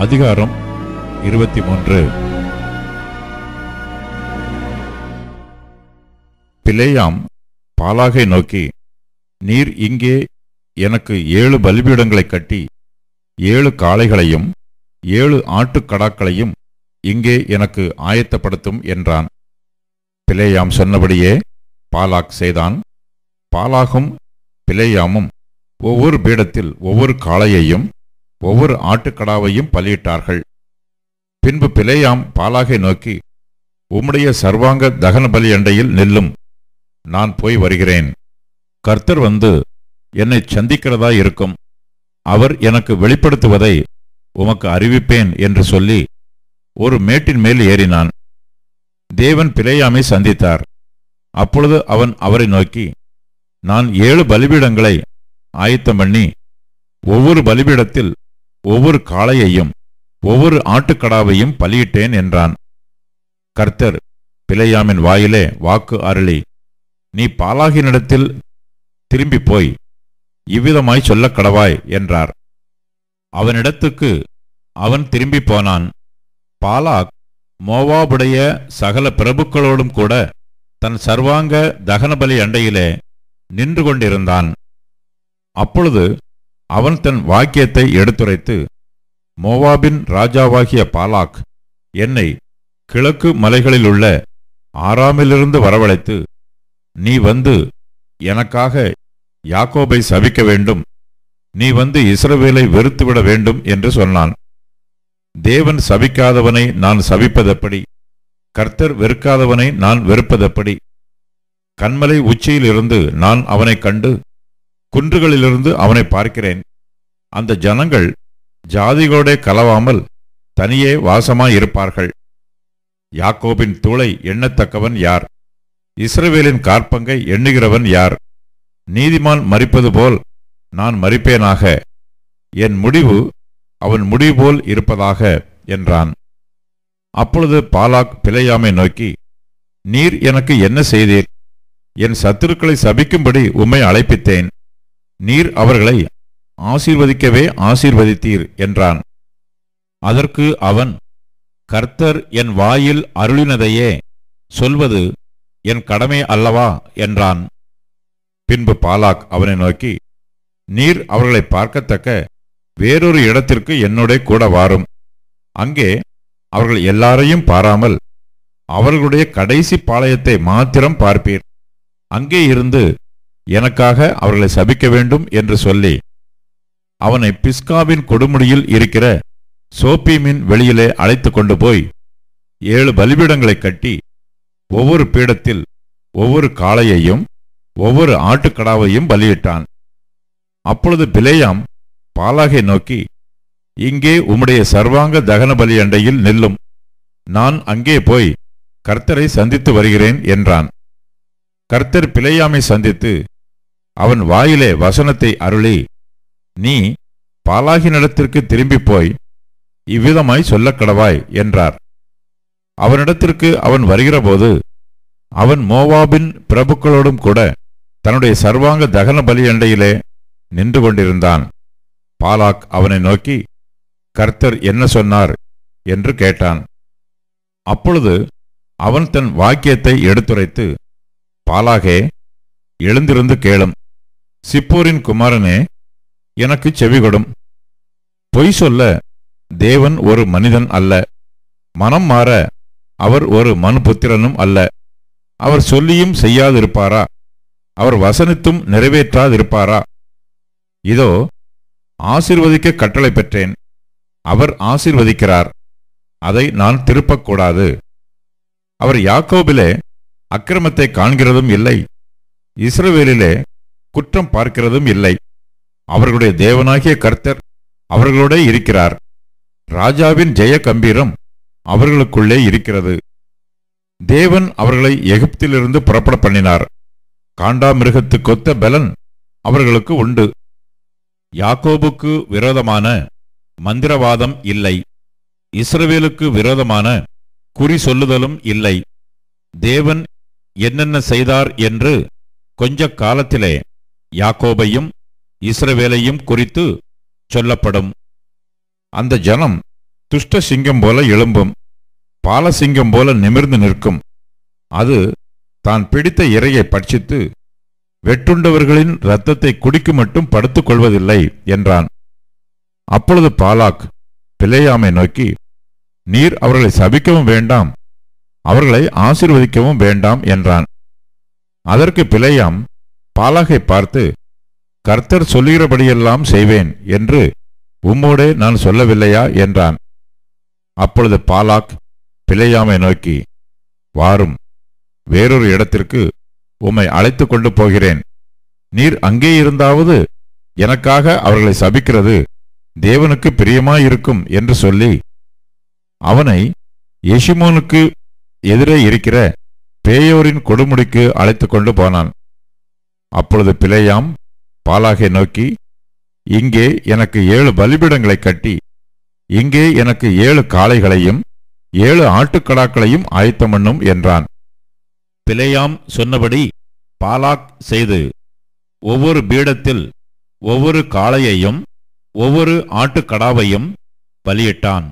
அதிகாரம் 23. பிலேயாம் பாலாகை நோக்கி, நீர் இங்கே எனக்கு 7 பலிபீடங்களை கட்டி 7 காளைகளையும் 7 ஆட்டுக்கடாக்களையும் இங்கே எனக்கு ஆயத்தப்படுத்தும் என்றான். பிலேயாம் சொன்னபடியே பாலாக் செய்தான். பாலாகும் பிலேயாமும் ஒவ்வொரு பீடத்தில் ஒவ்வொரு காளையையும் ஒவ்வொரு ஆட்டுக்கடாவையும் பலியிட்டார்கள். பின்பு பிலேயாம் பாலாகை நோக்கி, உம்முடைய சர்வாங்க தகன பலி அண்டையில் நில்லும், நான் போய் வருகிறேன். கர்த்தர் வந்து என்னை சந்திக்கிறதா இருக்கும். அவர் எனக்கு வெளிப்படுத்துவதை உமக்கு அறிவிப்பேன் என்று சொல்லி ஒரு மேட்டின் மேல் ஏறினான். தேவன் பிலேயாமை சந்தித்தார். அப்பொழுது அவன் அவரை நோக்கி, நான் 7 பலிபீடங்களை ஆயத்தம் பண்ணி ஒவ்வொரு பலிபீடத்தில் ஒவ்வொரு காளையையும் ஒவ்வொரு ஆட்டுக்கடாவையும் பலியிட்டேன் என்றான். கர்த்தர் பிலேயாமின் வாயிலே வாக்கு அருளி, நீ பாலாகினிடத்தில் திரும்பி போய் இவ்விதமாய் சொல்லக் கடவாய் என்றார். அவனிடத்துக்கு அவன் திரும்பி போனான். பாலாக் மோவாபுடைய சகல பிரபுக்களோடும் கூட தன் சர்வாங்க தகனபலி அண்டையிலே நின்று கொண்டிருந்தான். அப்பொழுது அவன் தன் வாக்கியத்தை எடுத்துரைத்து, மோவாபின் ராஜாவாகிய பாலாக் என்னை கிழக்கு மலைகளிலுள்ள ஆராமிலிருந்து வரவழைத்து, நீ வந்து எனக்காக யாக்கோபை சபிக்க வேண்டும், நீ வந்து இஸ்ரவேலை வெறுத்துவிட வேண்டும் என்று சொன்னான். தேவன் சபிக்காதவனை நான் சபிப்பதெப்படி? கர்த்தர் வெறுக்காதவனை நான் வெறுப்பதெப்படி? கன்மலை உச்சியிலிருந்து நான் அவனை கண்டு குன்றுகளிலிருந்து அவனை பார்க்கிறேன். அந்த ஜனங்கள் ஜாதிகளோட கலவாமல் தனியே வாசமாயிருப்பார்கள். யாக்கோபின் தூளை எண்ணத்தக்கவன் யார்? இஸ்ரவேலின் காற்பங்கை எண்ணுகிறவன் யார்? நீதிமான் மரிப்பது போல் நான் மரிப்பேனாக, என் முடிவு அவன் முடிவு போல் இருப்பதாக என்றான். அப்பொழுது பாலாக் பிலேயாமை நோக்கி, நீர் எனக்கு என்ன செய்தீர்? என் சத்துருக்களை சபிக்கும்படி உம்மை அழைப்பித்தேன். நீர் அவர்களை ஆசீர்வதிக்கவே ஆசீர்வதித்தீர் என்றான். அதற்கு அவன், கர்த்தர் என் வாயில் அருளினதையே சொல்வது என் கடமை அல்லவா என்றான். பின்பு பாலாக் அவனை நோக்கி, நீர் அவர்களை பார்க்கத்தக்க வேறொரு இடத்திற்கு என்னோட கூட வாரும். அங்கே அவர்கள் எல்லாரையும் பாராமல் அவர்களுடைய கடைசி பாளையத்தை மாத்திரம் பார்ப்பீர். அங்கே இருந்து எனக்காக அவர்களை சபிக்க வேண்டும் என்று சொல்லி அவனை பிஸ்காவின் கொடுமுடியில் இருக்கிற சோப்பீமின் வெளியிலே அழைத்து கொண்டு போய் 7 பலிபீடங்களை கட்டி ஒவ்வொரு பீடத்தில் ஒவ்வொரு காளையையும் ஒவ்வொரு ஆட்டுக்கடாவையும் பலியிட்டான். அப்பொழுது பிலேயாம் பாலாகை நோக்கி, இங்கே உம்முடைய சர்வாங்க தகன பலி அண்டையில் நில்லும், நான் அங்கே போய் கர்த்தரை சந்தித்து வருகிறேன் என்றான். கர்த்தர் பிலேயாமை சந்தித்து அவன் வாயிலே வசனத்தை அருளி, நீ பாலாகினிடத்திற்கு திரும்பி போய் இவ்விதமாய் சொல்லக் கடவாய் என்றார். அவனிடத்திற்கு அவன் வருகிறபோது அவன் மோவாபின் பிரபுக்களோடும் கூட தன்னுடைய சர்வாங்க தகன பலி அண்டையிலே நின்று கொண்டிருந்தான். பாலாக் அவனை நோக்கி, கர்த்தர் என்ன சொன்னார் என்று கேட்டான். அப்பொழுது அவன் தன் வாக்கியத்தை எடுத்துரைத்து, பாலாகே, எழுந்திருந்து கேளும். சிப்போரின் குமாரனே, எனக்கு செவிகொடும். பொய் சொல்ல தேவன் ஒரு மனிதன் அல்ல, மனம் மாற அவர் ஒரு மனுபுத்திரனும் அல்ல. அவர் சொல்லியும் செய்யாதிருப்பாரா? அவர் வசனித்தும் நிறைவேற்றாதிருப்பாரா? இதோ ஆசீர்வதிக்க கட்டளை பெற்றேன், அவர் ஆசீர்வதிக்கிறார், அதை நான் திருப்பக்கூடாது. அவர் யாக்கோபிலே அக்கிரமத்தை காண்கிறதும் இல்லை, இஸ்ரவேலிலே குற்றம் பார்க்கிறதும் இல்லை. அவர்களுடைய தேவனாகிய கர்த்தர் அவர்களோட இருக்கிறார். ராஜாவின் ஜெய கம்பீரம் அவர்களுக்குள்ளே இருக்கிறது. தேவன் அவர்களை எகிப்திலிருந்து புறப்பட பண்ணினார். காண்டாமிருகத்து கொத்த பலன் அவர்களுக்கு உண்டு. யாக்கோபுக்கு விரோதமான மந்திரவாதம் இல்லை, இஸ்ரவேலுக்கு விரோதமான குறி சொல்லுதலும் இல்லை. தேவன் என்னென்ன செய்தார் என்று கொஞ்ச காலத்திலே யாக்கோபையும் இஸ்ரவேலையும் குறித்து சொல்லப்படும். அந்த ஜனம் துஷ்ட சிங்கம் போல எழும்பும், பாலசிங்கம் போல நிமிர்ந்து நிற்கும். அது தான் பிடித்த இரையை பட்சித்து வெட்டுண்டவர்களின் இரத்தத்தை குடிக்கும் மட்டும் படுத்துக் கொள்வதில்லை என்றான். அப்பொழுது பாலாக் பிலேயாமை நோக்கி, நீர் அவர்களை சபிக்கவும் வேண்டாம், அவர்களை ஆசீர்வதிக்கவும் வேண்டாம் என்றான். அதற்கு பிலேயாம் பாலாகை பார்த்து, கர்த்தர் சொல்லுகிறபடியெல்லாம் செய்வேன் என்று உம்மோடே நான் சொல்லவில்லையா என்றான். அப்பொழுது பாலாக் பிலேயாமை நோக்கி, வாரும், வேறொரு இடத்திற்கு உம்மை அழைத்து கொண்டு போகிறேன். நீர் அங்கே இருந்தாவது எனக்காக அவர்களை சபிக்கிறது தேவனுக்கு பிரியமாயிருக்கும் என்று சொல்லி அவனை எஷிமோனுக்கு எதிரே இருக்கிற பேயோரின் கொடுமுடிக்கு அழைத்து கொண்டு போனான். அப்பொழுது பிலேயாம் பாலாகை நோக்கி, இங்கே எனக்கு 7 பலிபீடங்களை கட்டி இங்கே எனக்கு 7 காளைகளையும் 7 ஆட்டுக்கடாக்களையும் ஆயத்தம் பண்ணும் என்றான். பிலேயாம் சொன்னபடி பாலாக் செய்து ஒவ்வொரு பீடத்தில் ஒவ்வொரு காளையையும் ஒவ்வொரு ஆட்டுக்கடாவையும் பலியிட்டான்.